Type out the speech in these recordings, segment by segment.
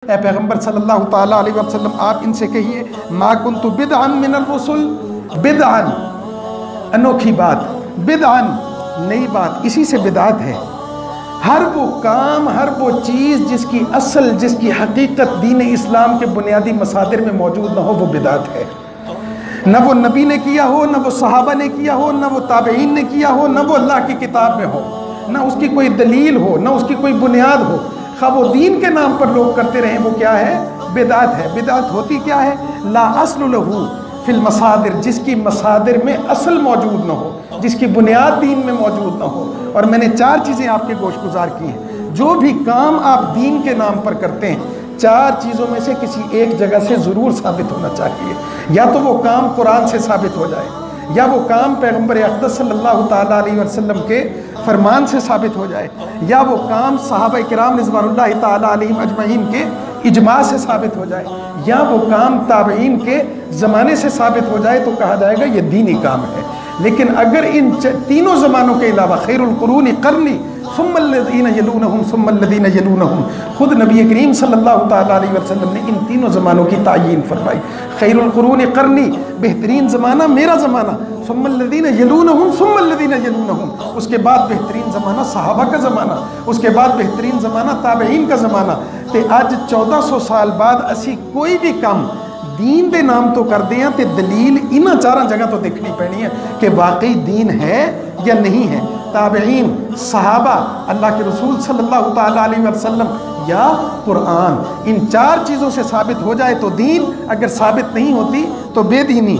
ए पैगम्बर सल्लल्लाहु ताला अलैहि वसल्लम, आप इनसे कहिए मा कुन्तु बिदअन मिनर रुसुल। बिदअन अनोखी बात, बिदअन नई बात, इसी से बिदात है। हर वो काम, हर वो चीज़ जिसकी असल, जिसकी हकीकत दीन इस्लाम के बुनियादी मसादिर में मौजूद ना हो, वो बिदात है। न वो नबी ने किया हो, न वो सहाबा ने किया हो, न वो ताबईन ने किया हो, न वो अल्लाह की किताब में हो, न उसकी कोई दलील हो, न उसकी कोई बुनियाद हो। खा वो दीन के नाम पर लोग करते रहें, वो क्या है? बिदात है। बिदात होती क्या है? ला अस्ल लहू फिल मसादिर, जिसकी मसादिर में असल मौजूद न हो, जिसकी बुनियाद दीन में मौजूद न हो। और मैंने 4 चीज़ें आपके गोशगुजार की हैं। जो भी काम आप दीन के नाम पर करते हैं, 4 चीज़ों में से किसी एक जगह से ज़रूर साबित होना चाहिए। या तो वो काम कुरान से साबित हो जाए, या वो काम पैगम्बर अक़दस सल्लल्लाहु ताला अलैहि वसल्लम के फरमान से साबित हो जाए, या वो काम सहाबा किराम रिज़वानुल्लाह ताला अलैहिम अजमईन के इजमा से साबित हो जाए, या वो काम ताबईन के ज़माने से साबित हो जाए, तो कहा जाएगा ये दीनी काम है। लेकिन अगर इन तीनों ज़मानों के अलावा खैरुल कुरूनी क़र्नी सुम्मल्लज़ीना यलूनहुम सुम्मल्लज़ीना यलूनहुम, खुद नबी करीम सल्लल्लाहु ताला अलैहि वसल्लम ने इन तीनों ज़मानों की तायीन फरमाई। खैरुल कुरूनी क़र्नी, बेहतरीन ज़माना मेरा ज़माना, सुम्मल्लज़ीना यलूनहुम सुम्मल्लज़ीना यलूनहुम, उसके बाद बेहतरीन ज़माना सहाबा का ज़माना, उसके बाद बेहतरीन ज़माना ताबईन का ज़माना। तो आज 1400 साल बाद असी कोई भी काम दीन दे नाम तो कर दें, तो दलील इन्हां 4 जगह तो देखनी पैनी है कि वाकई दीन है या नहीं है। ताबईन, सहाबा, अल्लाह के रसूल सल्लल्लाहु ताला अलैहि वसल्लम या कुरान, इन 4 चीज़ों से साबित हो जाए तो दीन, अगर साबित नहीं होती तो बेदीनी।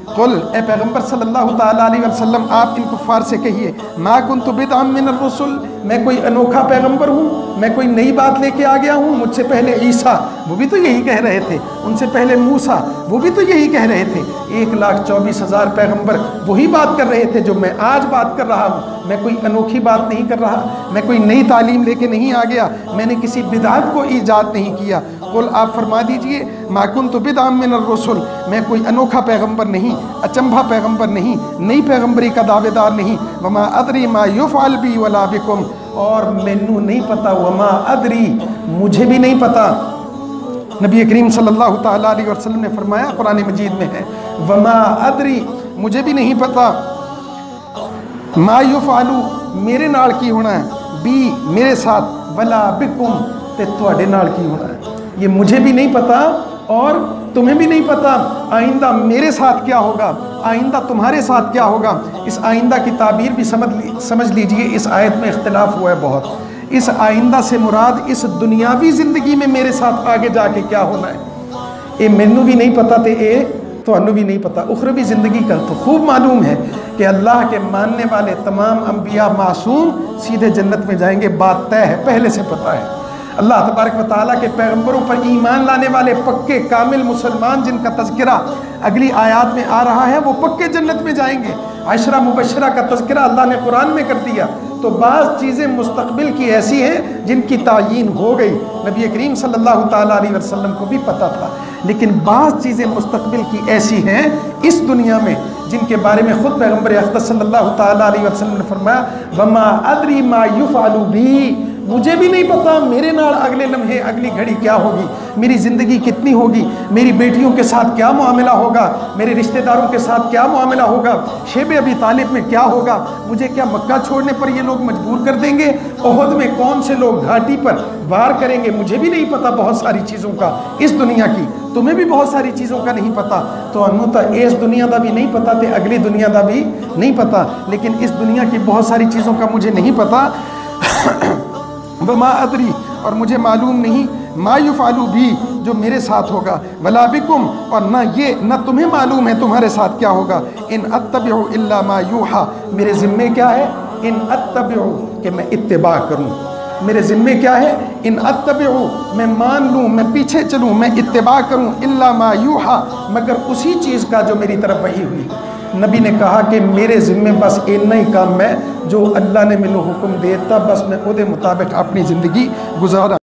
कुल ए पैगम्बर सल्लल्लाहु ताला अलैहि वसल्लम, आप इन कुफ़ार से कहिए मा कुन्तु बिदअन मिनर रुसुल, मैं कोई अनोखा पैगम्बर हूँ, मैं कोई नई बात लेके आ गया हूँ। मुझसे पहले ईसा, वो भी तो यही कह रहे थे, उनसे पहले मूसा, वो भी तो यही कह रहे थे। 1,24,000 पैगम्बर वही बात कर रहे थे जो मैं आज बात कर रहा हूँ। मैं कोई अनोखी बात नहीं कर रहा, मैं कोई नई तालीम लेके नहीं आ गया, मैंने किसी बिदात को ईजाद नहीं किया। कुल आप फरमा दीजिए मा कुन्तु बिदअन मिनर रुसुल, मैं कोई अनोखा पैगम्बर नहीं, अचंभा पैगम्बर नहीं, नई पैगम्बरी का दावेदार नहीं। वमा अदरी मा युफ़अल बी वला बिकुम, और मैनू नहीं पता, वमा अदरी, मुझे भी नहीं पता। नबी करीम सल्लल्लाहु ताला अलैहि वसल्लम ने फरमाया, कुरान मजीद में है, वमा अदरी, मुझे भी नहीं पता, मा युफ़अलु, मेरे नाल की होना है, बी, मेरे साथ, वला बिकुम, ते तुहाडे नाल की होना है। ये मुझे भी नहीं पता और तुम्हें भी नहीं पता। आइंदा मेरे साथ क्या होगा, आइंदा तुम्हारे साथ क्या होगा। इस आइंदा की ताबीर भी समझ लीजिए, इस आयत में इख्तिलाफ हुआ है बहुत। इस आइंदा से मुराद इस दुनियावी ज़िंदगी में मेरे साथ आगे जाके क्या होना है, ये मैनू भी नहीं पता, तो ये तुहानू भी नहीं पता। उखरवी ज़िंदगी का तो खूब मालूम है कि अल्लाह के मानने वाले तमाम अम्बिया मासूम सीधे जन्नत में जाएंगे, बात तय है, पहले से पता है। अल्लाह तबारक व तआला के पैगम्बरों पर ईमान लाने वाले पक्के कामिल मुसलमान, जिनका तज़किरा अगली आयत में आ रहा है, वो पक्के जन्नत में जाएंगे। अशरा मुबशरा का तज़किरा अल्लाह ने कुरान में कर दिया। तो बाज़ चीज़ें मुस्तक़बिल की ऐसी हैं जिनकी तायीन हो गई, नबी करीम सल्लल्लाहु ताला अलैहि वसल्लम को भी पता था। लेकिन बाज़ चीज़ें मुस्तक़बिल की ऐसी हैं इस दुनिया में जिनके बारे में ख़ुद पैगम्बर अक़दस सल्लल्लाहु ताला अलैहि वसल्लम ने फरमाया, वमा अदरी मा युफ़अलु बी, मुझे भी नहीं पता मेरे नाल अगले लम्हे, अगली घड़ी क्या होगी, मेरी ज़िंदगी कितनी होगी, मेरी बेटियों के साथ क्या मामला होगा, मेरे रिश्तेदारों के साथ क्या मामला होगा, शेब अबी तालिब में क्या होगा, मुझे क्या मक्का छोड़ने पर ये लोग मजबूर कर देंगे, ओहद में कौन से लोग घाटी पर वार करेंगे, मुझे भी नहीं पता बहुत सारी चीज़ों का इस दुनिया की। तुम्हें भी बहुत सारी चीज़ों का नहीं पता, तो अनु इस दुनिया का भी नहीं पता, तो अगली दुनिया का भी नहीं पता। लेकिन इस दुनिया की बहुत सारी चीज़ों का मुझे नहीं पता। वमा अदरी, और मुझे मालूम नहीं, मा युफ़अलु बी, जो मेरे साथ होगा, वला बिकुम, और ना ये ना तुम्हें मालूम है तुम्हारे साथ क्या होगा। इन अत्तबिउ इल्ला मा यूहा, मेरे ज़िम्मे क्या है, इन अत्तबिउ, कि मैं इत्तिबा करूँ। मेरे ज़िम्मे क्या है, इन अत्तबिउ, मैं मान लूँ, मैं पीछे चलूँ, मैं इत्तिबा करूँ, इल्ला मा यूहा, मगर उसी चीज़ का जो मेरी तरफ वही हुई। नबी ने कहा कि मेरे ज़िम्मे बस इतना ही काम है जो अल्लाह ने मैनू हुक्म देता, बस मैं उहदे मुताबिक अपनी ज़िंदगी गुजारा।